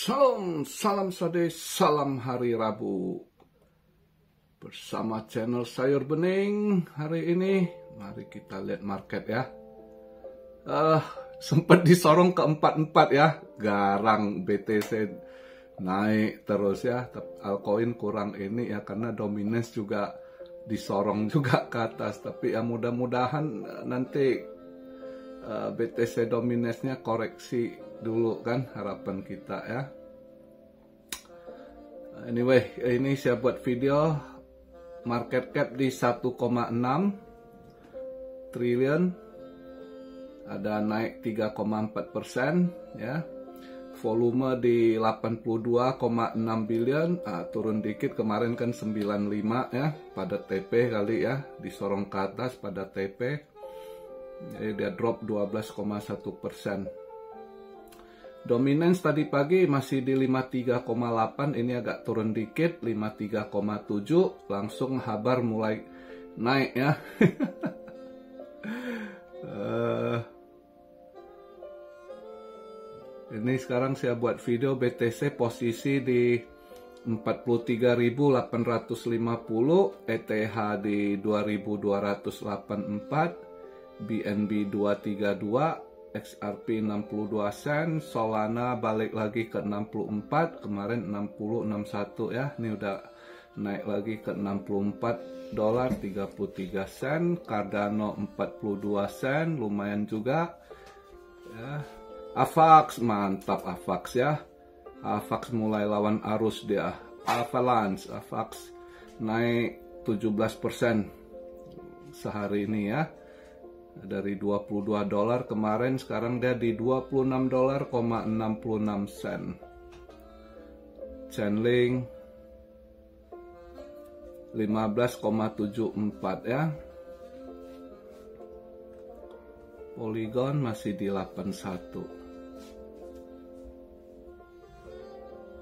Salam, salam sade, salam hari Rabu. Bersama channel Sayur Bening hari ini, mari kita lihat market ya. Sempat disorong ke 44 ya, garang BTC naik terus ya. Altcoin kurang ini ya, karena dominance juga disorong juga ke atas. Tapi ya mudah-mudahan nanti BTC dominance-nya koreksi dulu kan, harapan kita ya. Anyway, ini saya buat video market cap di 1,6 triliun, ada naik 3,4% ya. Volume di 82,6 billion, turun dikit, kemarin kan 95 ya pada TP kali ya, disorong ke atas pada TP. Jadi dia drop 12,1%. Dominance tadi pagi masih di 53,8, ini agak turun dikit 53,7, langsung habar mulai naik ya. Ini sekarang saya buat video BTC posisi di 43.850, ETH di 2.284, BNB 232, XRP 62 sen, Solana balik lagi ke 64, kemarin 60 61 ya, ini udah naik lagi ke 64 dolar 33 sen, Cardano 42 sen, lumayan juga ya. Avax mantap, Avax ya, Avax mulai lawan arus dia, Avalanche, Avax naik 17% sehari ini ya. Dari 22 dolar kemarin, sekarang dia di 26 dolar, 66 sen. Chainlink 15,74 ya. Polygon masih di 81.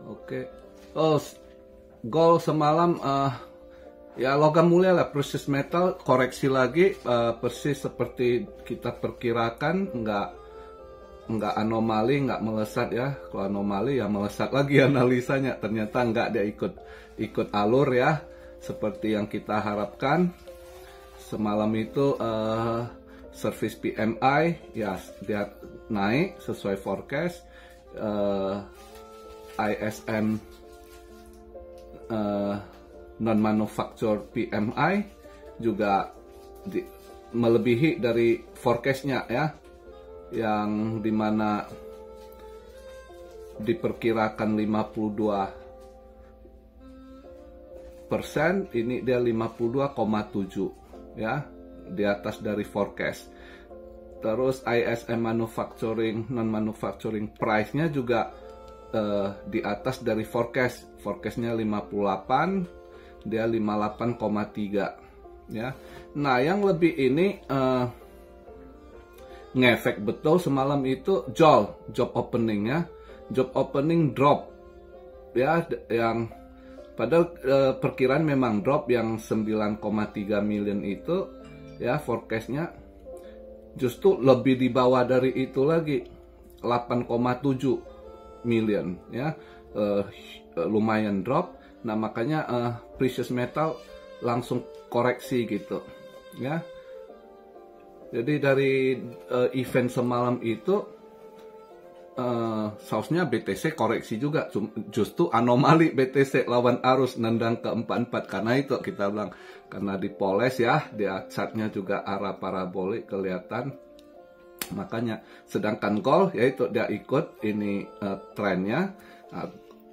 Oke. Oh, gold semalam ya logam mulia lah, precious metal koreksi lagi, persis seperti kita perkirakan, nggak anomali, nggak melesat ya. Kalau anomali ya melesat lagi analisanya, ternyata nggak, dia ikut alur ya, seperti yang kita harapkan. Semalam itu service PMI ya dia naik sesuai forecast, ISM non-manufacture PMI juga melebihi dari forecastnya ya, yang dimana diperkirakan 52%, ini dia 52,7 ya, di atas dari forecast. Terus ISM manufacturing non-manufacturing price-nya juga di atas dari forecastnya 58, dia 58,3 ya. Nah yang lebih ini ngefek betul semalam itu job opening ya, job opening drop ya, yang padahal perkiraan memang drop yang 9,3 million itu ya, forecastnya justru lebih di bawah dari itu lagi, 8,7 million ya, lumayan drop. Nah makanya precious metal langsung koreksi gitu ya. Jadi dari event semalam itu sausnya BTC koreksi juga, justru anomali BTC lawan arus nendang ke 44, karena itu kita bilang karena dipoles ya, dia chartnya juga arah parabolik kelihatan. Makanya sedangkan gold yaitu dia ikut ini trennya,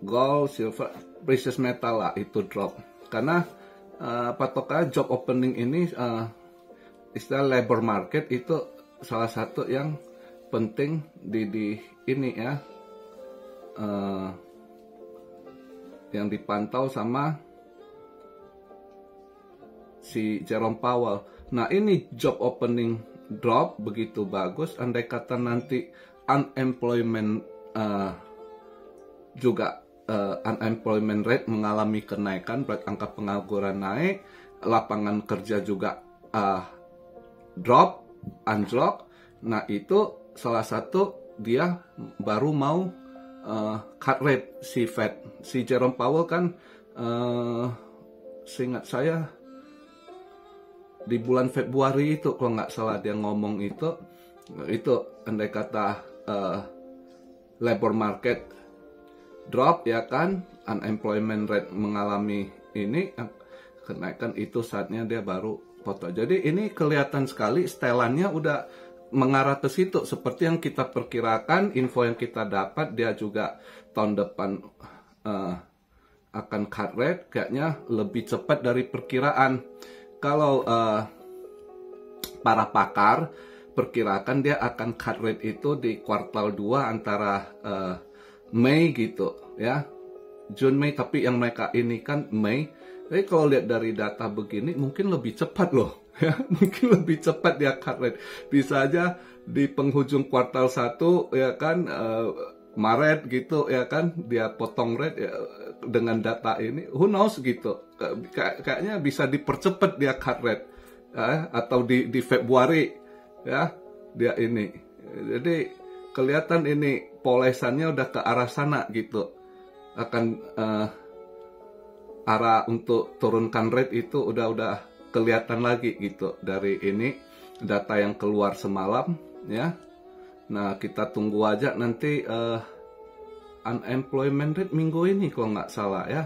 gold, silver, precious metal lah itu drop, karena patokan job opening ini istilah labor market itu salah satu yang penting di ini ya, yang dipantau sama si Jerome Powell. Nah ini job opening drop begitu bagus, andai kata nanti unemployment juga unemployment rate mengalami kenaikan, angka pengangguran naik, lapangan kerja juga drop, anjlok. Nah itu salah satu dia baru mau cut rate si Fed. Si Jerome Powell kan seingat saya di bulan Februari itu kalau nggak salah dia ngomong itu andai kata labor market drop ya kan, unemployment rate mengalami ini kenaikan, itu saatnya dia baru foto. Jadi ini kelihatan sekali setelannya udah mengarah ke situ seperti yang kita perkirakan, info yang kita dapat. Dia juga tahun depan akan cut rate kayaknya lebih cepat dari perkiraan. Kalau para pakar perkirakan dia akan cut rate itu di kuartal 2 antara Mei gitu ya, June Mei, tapi yang mereka ini kan Mei. Jadi kalau lihat dari data begini mungkin lebih cepat loh ya, mungkin lebih cepat dia cut rate. Bisa aja di penghujung kuartal 1 ya kan, Maret gitu ya kan, dia potong rate ya, dengan data ini who knows gitu. Kayaknya bisa dipercepat dia cut rate ya, atau di Februari ya dia ini. Jadi kelihatan ini polesannya udah ke arah sana gitu, akan arah untuk turunkan rate itu udah kelihatan lagi gitu dari ini data yang keluar semalam ya. Nah kita tunggu aja nanti unemployment rate minggu ini kalau nggak salah ya,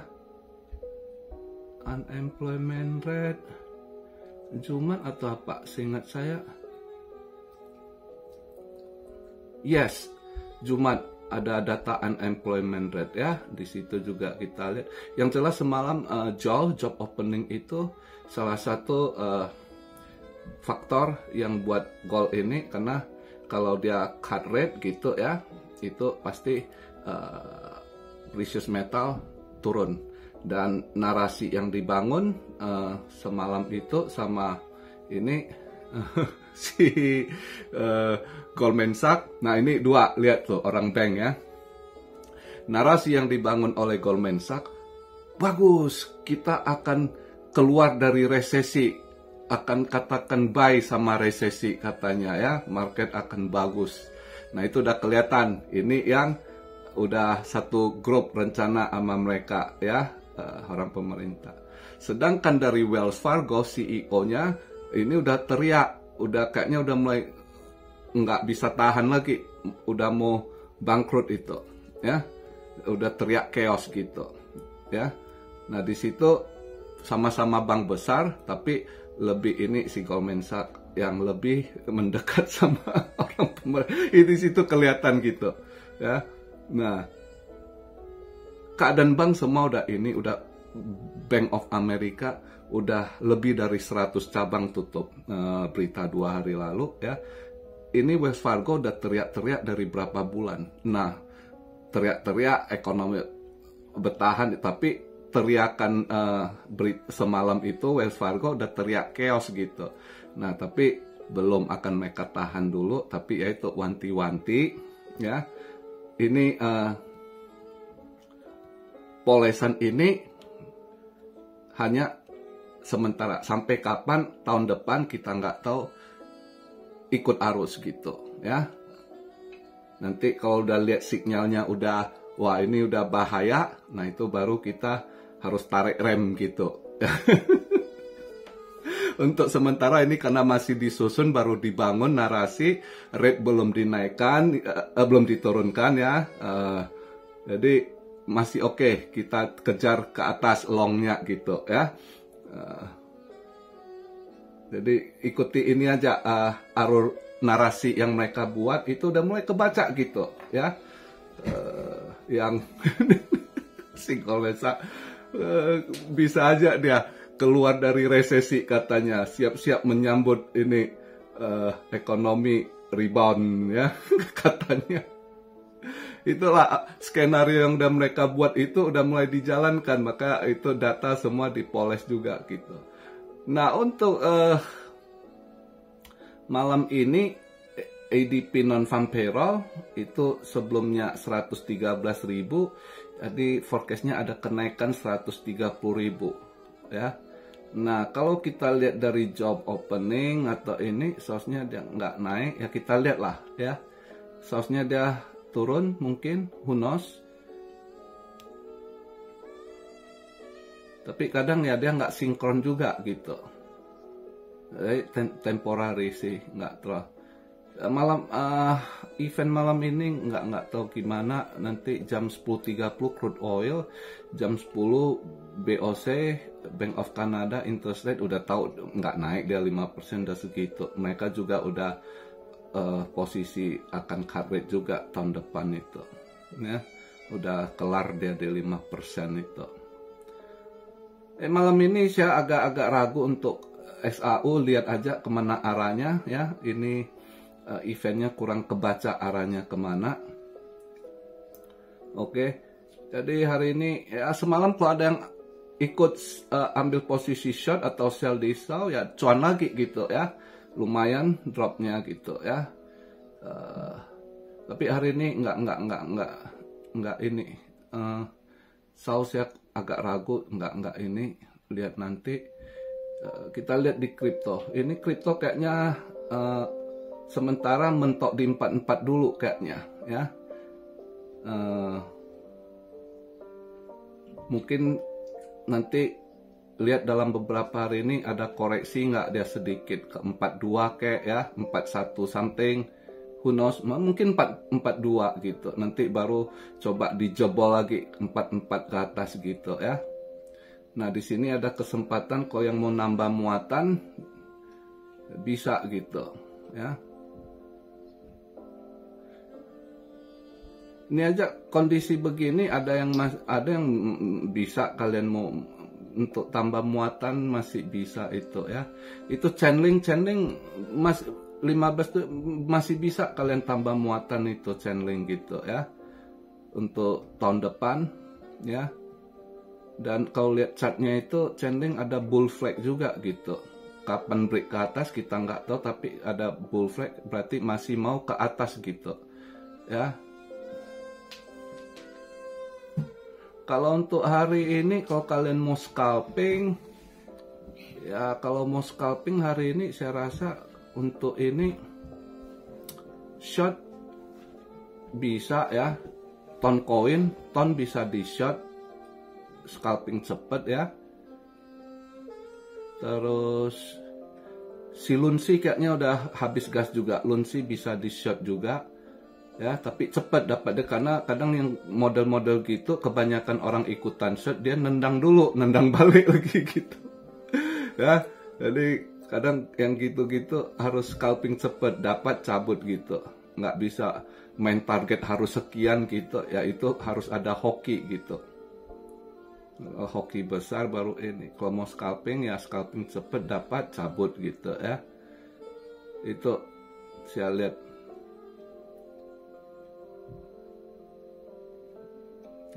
unemployment rate Jumat atau apa seingat saya. Yes, Jumat ada data unemployment rate ya. Di situ juga kita lihat. Yang jelas semalam job opening itu salah satu faktor yang buat gold ini, karena kalau dia cut rate gitu ya, itu pasti precious metal turun. Dan narasi yang dibangun semalam itu sama ini si Goldman Sachs. Nah ini dua, lihat tuh orang bank ya. Narasi yang dibangun oleh Goldman Sachs, bagus, kita akan keluar dari resesi, akan katakan buy sama resesi katanya ya, market akan bagus. Nah itu udah kelihatan, ini yang udah satu grup rencana sama mereka ya, orang pemerintah. Sedangkan dari Wells Fargo CEO-nya ini udah teriak, udah kayaknya udah mulai nggak bisa tahan lagi, udah mau bangkrut itu ya, udah teriak chaos gitu ya. Nah di situ sama-sama bank besar, tapi lebih ini si Goldman Sachs yang lebih mendekat sama orang pemerintah. Di situ kelihatan gitu ya. Nah keadaan bank semua udah ini, udah Bank of America udah lebih dari 100 cabang tutup, berita 2 hari lalu ya. Ini Wells Fargo udah teriak-teriak dari berapa bulan. Nah teriak-teriak ekonomi bertahan, tapi teriakan semalam itu Wells Fargo udah teriak chaos gitu. Nah tapi belum akan mereka tahan dulu, tapi ya itu wanti-wanti ya. Ini polesan ini hanya sementara, sampai kapan tahun depan kita nggak tahu, ikut arus gitu ya. Nanti kalau udah lihat sinyalnya udah, wah ini udah bahaya, nah itu baru kita harus tarik rem gitu. Untuk sementara ini karena masih disusun, baru dibangun narasi, rate belum dinaikkan, belum diturunkan ya. Jadi masih oke, kita kejar ke atas longnya gitu ya. Jadi ikuti ini aja, arus narasi yang mereka buat itu udah mulai kebaca gitu ya. Yang si Goldman Sachs bisa aja dia keluar dari resesi katanya, siap-siap menyambut ini ekonomi rebound ya katanya. Itulah skenario yang udah mereka buat, itu udah mulai dijalankan, maka itu data semua dipoles juga gitu. Nah untuk malam ini ADP non-farm payroll itu sebelumnya 113.000, jadi forecastnya ada kenaikan 130.000 ya. Nah kalau kita lihat dari job opening atau ini, source-nya dia nggak naik ya, kita lihat lah ya, source-nya dia turun mungkin, who knows. Tapi kadang ya dia nggak sinkron juga gitu. Jadi temporary sih, nggak terlalu. Event malam ini nggak tahu gimana. Nanti jam 10.30 crude oil, jam 10 BOC, Bank of Canada interest rate udah tahu nggak naik, dia 5% udah segitu. Mereka juga udah posisi akan cut rate juga tahun depan itu, ya udah kelar dia di 5% itu. Malam ini saya agak ragu untuk SAU, lihat aja kemana arahnya ya. Ini eventnya kurang kebaca arahnya kemana. Oke, jadi hari ini ya semalam kalau ada yang ikut ambil posisi short atau sell di sell ya cuan lagi gitu ya, lumayan dropnya gitu ya. Tapi hari ini nggak ini. Saya agak ragu, nggak ini, lihat nanti. Kita lihat di kripto. Ini kripto kayaknya sementara mentok di 44 dulu kayaknya ya. Mungkin nanti lihat dalam beberapa hari ini ada koreksi nggak, dia sedikit ke 42 kayak ya, 41 something, who knows, mungkin 42 gitu. Nanti baru coba dijebol lagi 44 ke atas gitu ya. Nah di sini ada kesempatan kalau yang mau nambah muatan bisa gitu ya. Ini aja kondisi begini, ada yang bisa kalian mau untuk tambah muatan masih bisa itu ya. Itu channeling mas 15 tuh masih bisa kalian tambah muatan itu channeling gitu ya. Untuk tahun depan ya. Dan kalau lihat chartnya itu channeling ada bull flag juga gitu. Kapan break ke atas kita nggak tahu, tapi ada bull flag berarti masih mau ke atas gitu ya. Kalau untuk hari ini, kalau kalian mau scalping, ya kalau mau scalping hari ini saya rasa untuk ini short bisa ya, ton bisa di short, scalping cepet ya. Terus si Lunsi kayaknya udah habis gas juga, Lunsi bisa di short juga. Ya, tapi cepat dapat deh, karena kadang yang model-model gitu kebanyakan orang ikutan short, dia nendang dulu, nendang balik lagi gitu. Ya, jadi kadang yang gitu-gitu harus scalping cepet, dapat cabut gitu. Nggak bisa main target harus sekian gitu, ya itu harus ada hoki gitu. Hoki besar baru ini. Kalau mau scalping ya scalping cepet, dapat cabut gitu ya. Itu saya lihat.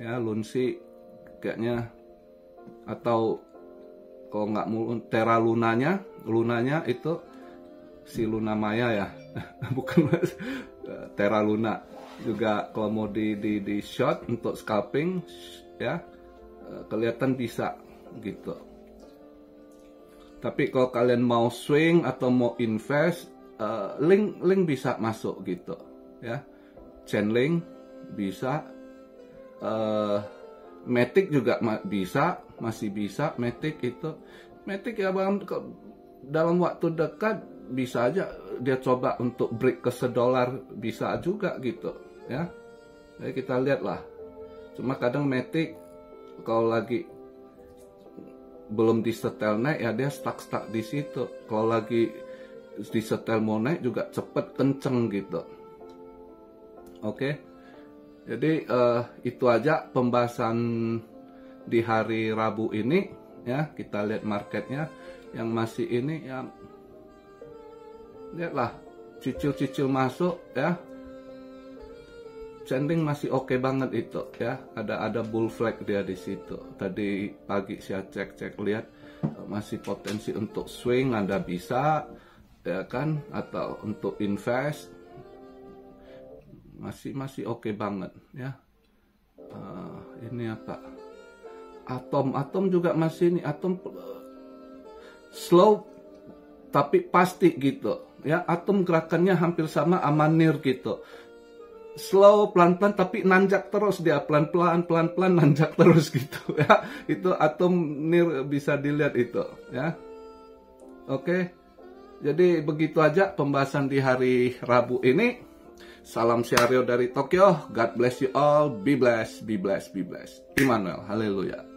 Ya Lunsi kayaknya, atau kalau nggak Terra lunanya itu si Luna Maya ya. Bukan Terra Luna juga. Kalau mau di short untuk scalping ya kelihatan bisa gitu. Tapi kalau kalian mau swing atau mau invest, link bisa masuk gitu ya. Chainlink bisa. Matic juga masih bisa. Matic ya bang, dalam waktu dekat bisa aja dia coba untuk break ke $1, bisa juga gitu ya. Jadi kita lihat lah. Cuma kadang Matic kalau lagi belum disetel naik ya dia stuck di situ. Kalau lagi disetel mau naik juga cepet kenceng gitu. Oke. Jadi itu aja pembahasan di hari Rabu ini ya. Kita lihat marketnya yang masih ini ya, lihatlah cicil masuk ya. Trending masih oke banget itu ya. Ada bull flag dia di situ. Tadi pagi saya cek lihat masih potensi untuk swing, Anda bisa ya kan, atau untuk invest masih oke banget ya. Ini apa, atom juga masih ini, atom slow tapi pasti gitu ya. Atom gerakannya hampir sama Amanir gitu. slow, pelan-pelan, tapi nanjak terus dia, pelan-pelan, pelan-pelan, nanjak terus gitu ya. Itu atom NIR bisa dilihat itu ya. Oke, jadi begitu aja pembahasan di hari Rabu ini. Salam Siario dari Tokyo. God bless you all. Be blessed, be blessed, be blessed. Immanuel, haleluya.